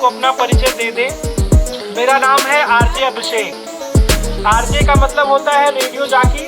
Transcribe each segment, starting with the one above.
आपको अपना परिचय दे दें। मेरा नाम है आरजे अभिषेक। आरजे का मतलब होता है रेडियो जॉकी,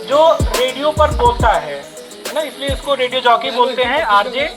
जो रेडियो पर बोलता है ना, इसलिए इसको रेडियो जॉकी बोलते हैं, आरजे।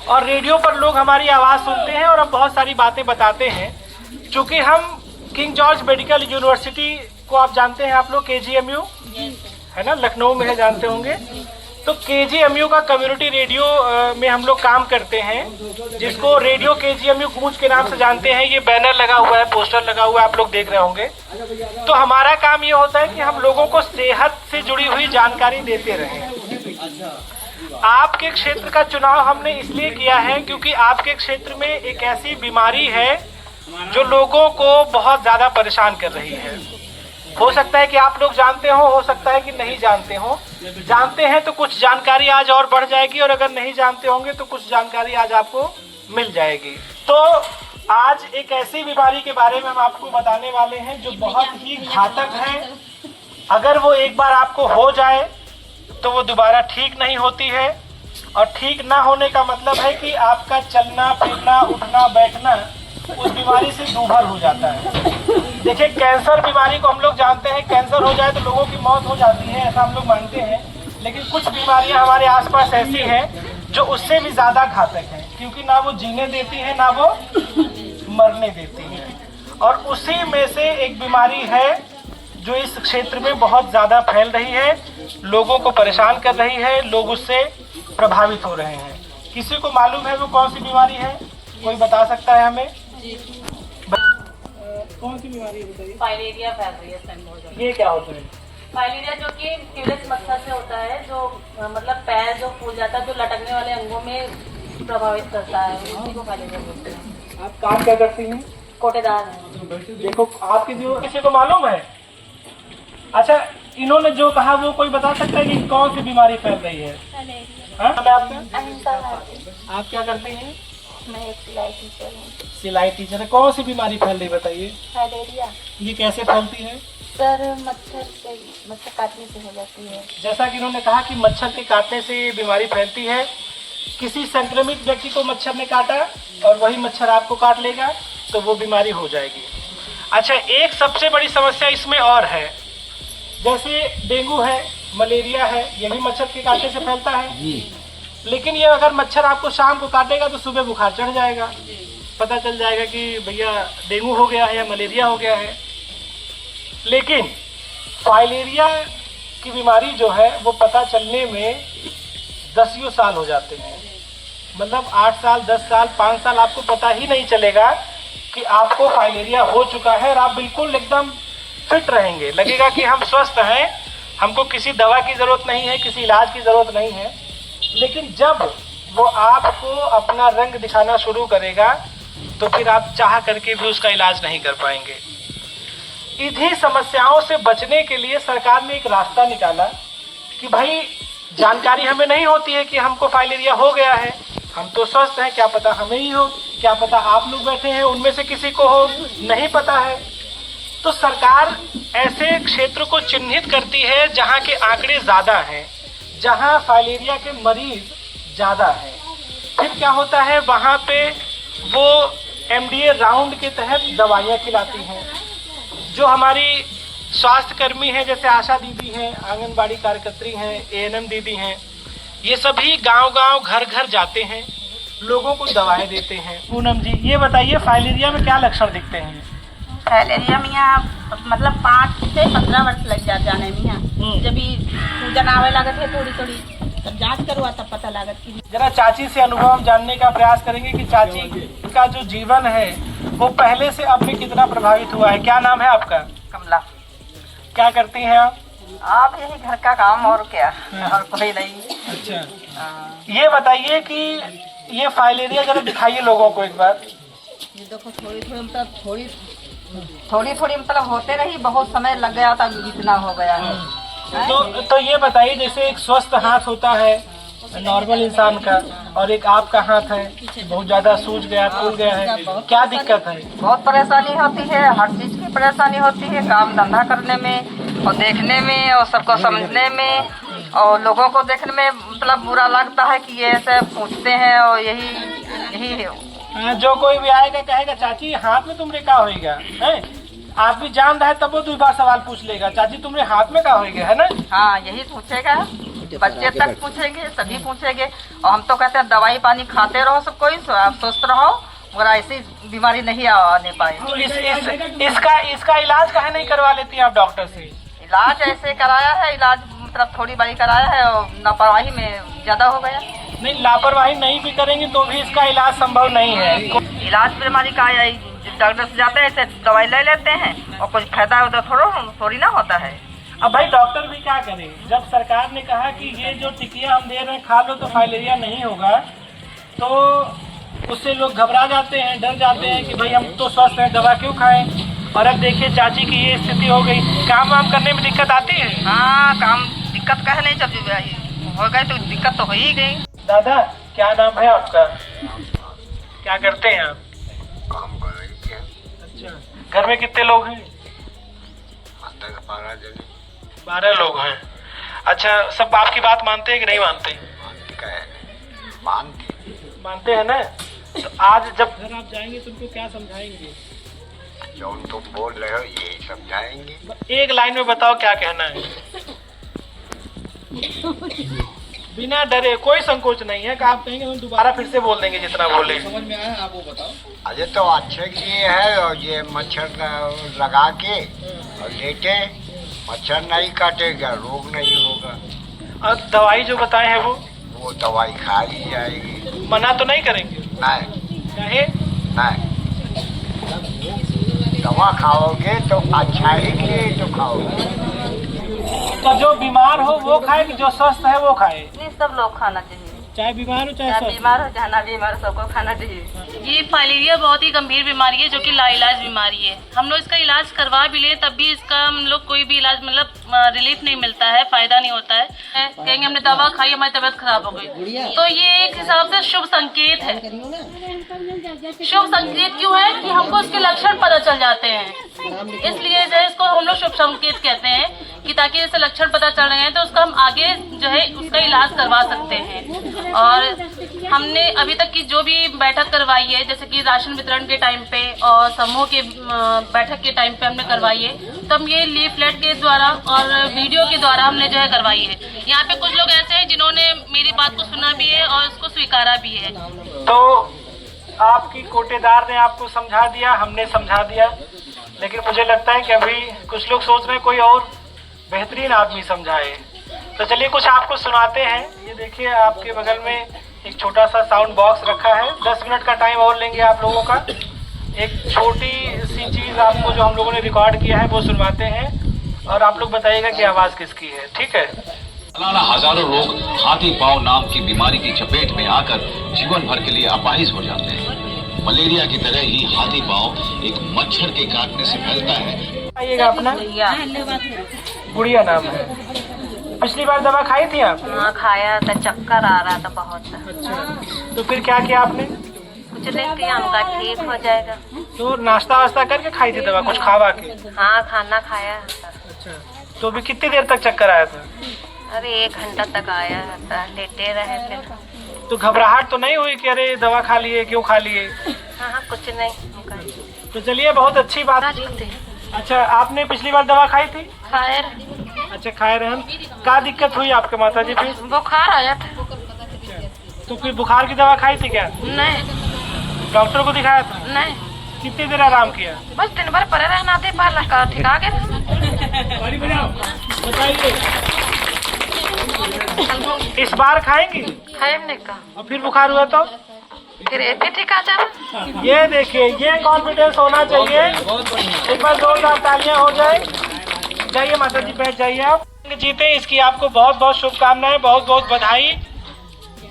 और रेडियो पर लोग हमारी आवाज़ सुनते हैं और हम बहुत सारी बातें बताते हैं। चूँकि हम किंग जॉर्ज मेडिकल यूनिवर्सिटी को आप जानते हैं, आप लोग KGMU है ना, लखनऊ में है, जानते होंगे। तो KGMU का कम्युनिटी रेडियो में हम लोग काम करते हैं, जिसको रेडियो KGMU गूंज के नाम से जानते हैं। ये बैनर लगा हुआ है, पोस्टर लगा हुआ है, आप लोग देख रहे होंगे। तो हमारा काम ये होता है कि हम लोगों को सेहत से जुड़ी हुई जानकारी देते रहें। आपके क्षेत्र का चुनाव हमने इसलिए किया है क्योंकि आपके क्षेत्र में एक ऐसी बीमारी है जो लोगों को बहुत ज़्यादा परेशान कर रही है। हो सकता है कि आप लोग जानते हो सकता है कि नहीं जानते हो। जानते हैं तो कुछ जानकारी आज और बढ़ जाएगी, और अगर नहीं जानते होंगे तो कुछ जानकारी आज आपको मिल जाएगी। तो आज एक ऐसी बीमारी के बारे में हम आपको बताने वाले हैं जो बहुत ही घातक है। अगर वो एक बार आपको हो जाए तो वो दोबारा ठीक नहीं होती है, और ठीक ना होने का मतलब है कि आपका चलना फिरना उठना बैठना उस बीमारी से दूभर हो जाता है। देखिए, कैंसर बीमारी को हम लोग जानते हैं, कैंसर हो जाए तो लोगों की मौत हो जाती है, ऐसा हम लोग मानते हैं। लेकिन कुछ बीमारियां हमारे आसपास ऐसी हैं जो उससे भी ज़्यादा घातक हैं, क्योंकि ना वो जीने देती हैं ना वो मरने देती हैं। और उसी में से एक बीमारी है जो इस क्षेत्र में बहुत ज़्यादा फैल रही है, लोगों को परेशान कर रही है, लोग उससे प्रभावित हो रहे हैं। किसी को मालूम है वो कौन सी बीमारी है? कोई बता सकता है हमें? कौन सी बीमारी है बताइए? फाइलेरिया फैल रही है। ये क्या होता है? फाइलेरिया जो कि क्यूलेक्स मच्छर से होता है, जो मतलब पैर जो फूल जाता है, जो लटकने वाले अंगों में प्रभावित करता है, उसी को फाइलेरिया बोलते हैं। आप काम क्या करती हैं? कोटेदार है। देखो, आपके जो किसी को मालूम है? अच्छा, इन्होंने जो कहा वो कोई बता सकता है कि कौन सी बीमारी फैल रही है? हाँ, आप क्या करती हैं? मैं एक सिलाई टीचर हूँ। सिलाई टीचर है। कौन सी बीमारी फैल रही बताइए? फाइलेरिया ये कैसे फैलती है? सर मच्छर काटने से हो जाती है। जैसा कि इन्होंने कहा कि मच्छर के काटने से ये बीमारी फैलती है। किसी संक्रमित व्यक्ति को मच्छर ने काटा और वही मच्छर आपको काट लेगा तो वो बीमारी हो जाएगी। अच्छा, एक सबसे बड़ी समस्या इसमें और है, जैसे डेंगू है, मलेरिया है, ये भी मच्छर के काटने से फैलता है। लेकिन ये अगर मच्छर आपको शाम को काटेगा तो सुबह बुखार चढ़ जाएगा, पता चल जाएगा कि भैया डेंगू हो गया है या मलेरिया हो गया है। लेकिन फाइलेरिया की बीमारी जो है वो पता चलने में 10 साल हो जाते हैं। मतलब 8 साल, 10 साल, 5 साल आपको पता ही नहीं चलेगा कि आपको फाइलेरिया हो चुका है, और आप बिल्कुल एकदम फिट रहेंगे, लगेगा कि हम स्वस्थ हैं, हमको किसी दवा की ज़रूरत नहीं है, किसी इलाज की ज़रूरत नहीं है। लेकिन जब वो आपको अपना रंग दिखाना शुरू करेगा तो फिर आप चाह करके भी उसका इलाज नहीं कर पाएंगे। इन्हीं समस्याओं से बचने के लिए सरकार ने एक रास्ता निकाला कि भाई जानकारी हमें नहीं होती है कि हमको फाइलेरिया हो गया है, हम तो स्वस्थ हैं, क्या पता हमें ही हो, क्या पता आप लोग बैठे हैं उनमें से किसी को हो, नहीं पता है। तो सरकार ऐसे क्षेत्र को चिन्हित करती है जहाँ के आंकड़े ज़्यादा हैं, जहाँ फाइलेरिया के मरीज ज़्यादा हैं। फिर क्या होता है, वहाँ पे वो MDA राउंड के तहत दवाइयाँ खिलाती हैं। जो हमारी स्वास्थ्य कर्मी हैं, जैसे आशा दीदी हैं, आंगनबाड़ी कार्यकर्त्री हैं, ANM दीदी हैं, ये सभी गांव-गांव घर-घर जाते हैं, लोगों को दवाएं देते हैं। पूनम जी, ये बताइए फाइलेरिया में क्या लक्षण दिखते हैं? फाइलेरिया में यहाँ मतलब 5 से 15 वर्ष लग जाने में यहाँ। जब भी सूजन आवे लागत है थोड़ी थोड़ी, तब जांच करवा तब पता लागत की। जरा चाची से अनुभव हम जानने का प्रयास करेंगे कि चाची का जो जीवन है वो पहले से अब में कितना प्रभावित हुआ है। क्या नाम है आपका? कमला। क्या करती हैं आप? आप यही घर का काम और क्या, और कोई नहीं। अच्छा, ये बताइए कि ये फाइलेरिया जरा दिखाइए लोगों को एक बार। ये देखो थोड़ी थोड़ी मतलब होते रही, बहुत समय लग गया था, इतना हो गया है। तो ये बताइए, जैसे एक स्वस्थ हाथ होता है नॉर्मल इंसान का, और एक आपका हाथ है बहुत ज्यादा सूज गया, फूल गया है, क्या दिक्कत है? बहुत परेशानी होती है, हर चीज की परेशानी होती है, काम धंधा करने में और देखने में और सबको समझने में, और लोगों को देखने में मतलब बुरा लगता है कि ये ऐसे पूछते हैं और यही जो कोई भी आएगा कहेगा चाची हाथ में तुमने क्या होएगा है, आदमी जान रहा है तब वो 2 बार सवाल पूछ लेगा, चाची तुमने हाथ में क्या होएगा, है ना। हाँ यही पूछेगा, बच्चे तक पूछेंगे, सभी पूछेंगे। और हम तो कहते हैं दवाई पानी खाते रहो, सब कोई आप स्वस्थ रहो, मगर ऐसी बीमारी नहीं आने पाए। तो इसका इलाज काहे नहीं करवा लेती आप डॉक्टर से? इलाज ऐसे कराया है, इलाज मतलब थोड़ी बड़ी कराया है और लापरवाही में ज्यादा हो गया। नहीं, लापरवाही नहीं भी करेंगे तो भी इसका इलाज संभव नहीं है। इलाज बीमारी का डॉक्टर से जाते हैं, ऐसे दवाई ले लेते हैं और कुछ फायदा होता थोड़ी ना होता है। अब भाई डॉक्टर भी क्या करें, जब सरकार ने कहा कि ये जो टिकिया हम दे रहे हैं खा लो तो फाइलेरिया नहीं होगा, तो उससे लोग घबरा जाते हैं, डर जाते हैं कि भाई हम तो स्वस्थ हैं, दवा क्यों खाएं। और अब देखिए चाची की ये स्थिति हो गई, काम वाम करने में दिक्कत आती है। हाँ काम दिक्कत कह नहीं, जब हो गए तो दिक्कत तो हो ही गई। दादा क्या नाम है आपका, क्या करते हैं आप? काम कर रही है। अच्छा, घर में कितने लोग हैं? 12 जने। 12 लोग हैं। अच्छा, सब आपकी बात मानते हैं कि नहीं मानते? मानते हैं ना। तो आज जब घर आप जाएंगे तो उनको क्या समझाएंगे? जो तुम बोल रहे हो यही समझाएंगे। एक लाइन में बताओ क्या कहना है, बिना डरे, कोई संकोच नहीं है कि आप कहेंगे हम दोबारा फिर से बोल देंगे जितना बोले। समझ में आया, आप वो बताओ। अरे तो अच्छे के लिए है, और ये मच्छर लगा के और लेटे, मच्छर नहीं काटेगा, रोग नहीं होगा। और दवाई जो बताए हैं वो दवाई खा ली जाएगी। मना तो नहीं करेंगे? नहीं चाहे नहीं, दवा खाओगे तो अच्छा ही के लिए तो खाओगे। तो जो बीमार हो वो खाए कि जो स्वस्थ है वो खाए? नहीं, सब लोग खाना चाहिए, चाहे बीमार हो चाहे चाहे स्वस्थ। बीमार हो चाहे ना बीमार हो, सबको खाना चाहिए। ये फाइलेरिया बहुत ही गंभीर बीमारी है जो कि लाइलाज बीमारी है। हम लोग इसका इलाज करवा भी लें तब भी इसका हम लोग कोई भी इलाज मतलब रिलीफ नहीं मिलता है, फायदा नहीं होता है। कहेंगे हमने दवा खाई हमारी तबीयत खराब हो गई, तो ये एक हिसाब से शुभ संकेत है। शुभ संकेत क्यों है कि हमको उसके लक्षण पता चल जाते हैं, इसलिए जो है इसको हम लोग शुभ संकेत कहते हैं कि ताकि जैसे लक्षण पता चल रहे हैं तो उसका हम आगे जो है उसका इलाज करवा सकते हैं। और हमने अभी तक की जो भी बैठक करवाई है, जैसे कि राशन वितरण के टाइम पे और समूह के बैठक के टाइम पे हमने करवाई है, तो हम ये लीफलेट के द्वारा और वीडियो के द्वारा हमने जो है करवाई है। यहाँ पे कुछ लोग ऐसे हैं जिन्होंने मेरी बात को सुना भी है और इसको स्वीकारा भी है। तो आपकी कोटेदार ने आपको समझा दिया, हमने समझा दिया, लेकिन मुझे लगता है कि अभी कुछ लोग सोच रहे हैं कोई और बेहतरीन आदमी समझाए। तो चलिए कुछ आपको सुनाते हैं। ये देखिए आपके बगल में एक छोटा सा साउंड बॉक्स रखा है, 10 मिनट का टाइम और लेंगे आप लोगों का। एक छोटी सी चीज आपको जो हम लोगों ने रिकॉर्ड किया है वो सुनवाते हैं और आप लोग बताइएगा कि आवाज किसकी है, ठीक है? सालाना हजारों लोग हाथी पांव नाम की बीमारी की चपेट में आकर जीवन भर के लिए अपाहिज हो जाते हैं। मलेरिया की तरह ही हाथी पांव एक मच्छर के काटने से फैलता है। आइएगा, अपना गुड़िया नाम है। पिछली बार दवा खाई थी आप? हाँ खाया था, चक्कर आ रहा था बहुत। अच्छा, तो फिर क्या किया आपने? कुछ नहीं किया, हमका ठीक हो जाएगा। तो नाश्ता वास्ता करके खाई थी दवा, कुछ खावा के? हाँ खाना खाया। अच्छा, तो भी कितनी देर तक चक्कर आया था? अरे 1 घंटा तक आया था, लेटे रहे फिर। तो घबराहट तो नहीं हुई कि अरे दवा खा लिए, क्यों खा लिए? हाँ कुछ नहीं। तो चलिए बहुत अच्छी बात। अच्छा, आपने पिछली बार दवा खाई थी? खाए। अच्छा खाए रहन। क्या दिक्कत हुई आपके माता जी फिर? बुखार आया था। तो फिर बुखार की दवा खाई थी क्या? नहीं। डॉक्टर को दिखाया था? नहीं। कितनी देर आराम किया? बस दिन भर परे रहना थे, पार लगा ठिका के। बताइए, इस बार खाएंगी? खाए का और फिर बुखार हुआ तो? फिर ऐसे ठीक आ जाए। ये देखिए, ये कॉन्फिडेंस होना चाहिए। एक बार 2-4 तालियां हो जाए। जाइए माता जी, बैठ जाइए आप। जीते इसकी आपको बहुत बहुत शुभकामनाएं, बहुत बहुत बधाई।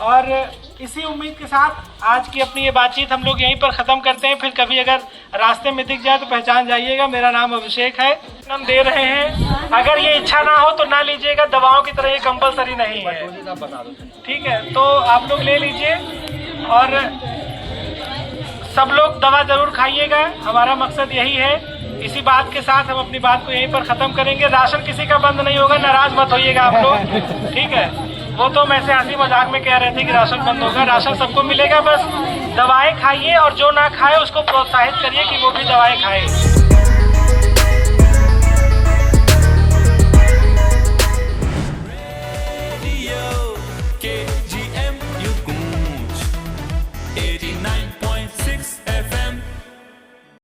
और इसी उम्मीद के साथ आज की अपनी ये बातचीत हम लोग यहीं पर ख़त्म करते हैं। फिर कभी अगर रास्ते में दिख जाए तो पहचान जाइएगा, मेरा नाम अभिषेक है। हम दे रहे हैं, अगर ये इच्छा ना हो तो ना लीजिएगा, दवाओं की तरह ये कंपलसरी नहीं है, ठीक है? तो आप लोग ले लीजिए और सब लोग दवा जरूर खाइएगा, हमारा मकसद यही है। इसी बात के साथ हम अपनी बात को यहीं पर ख़त्म करेंगे। राशन किसी का बंद नहीं होगा, नाराज मत होइएगा आप लोग, ठीक है? वो तो मैं से हंसी मजाक में कह रहे थे कि राशन बंद होगा। राशन सबको मिलेगा, बस दवाएं खाइए और जो ना खाए उसको प्रोत्साहित करिए कि वो भी दवाएं खाए।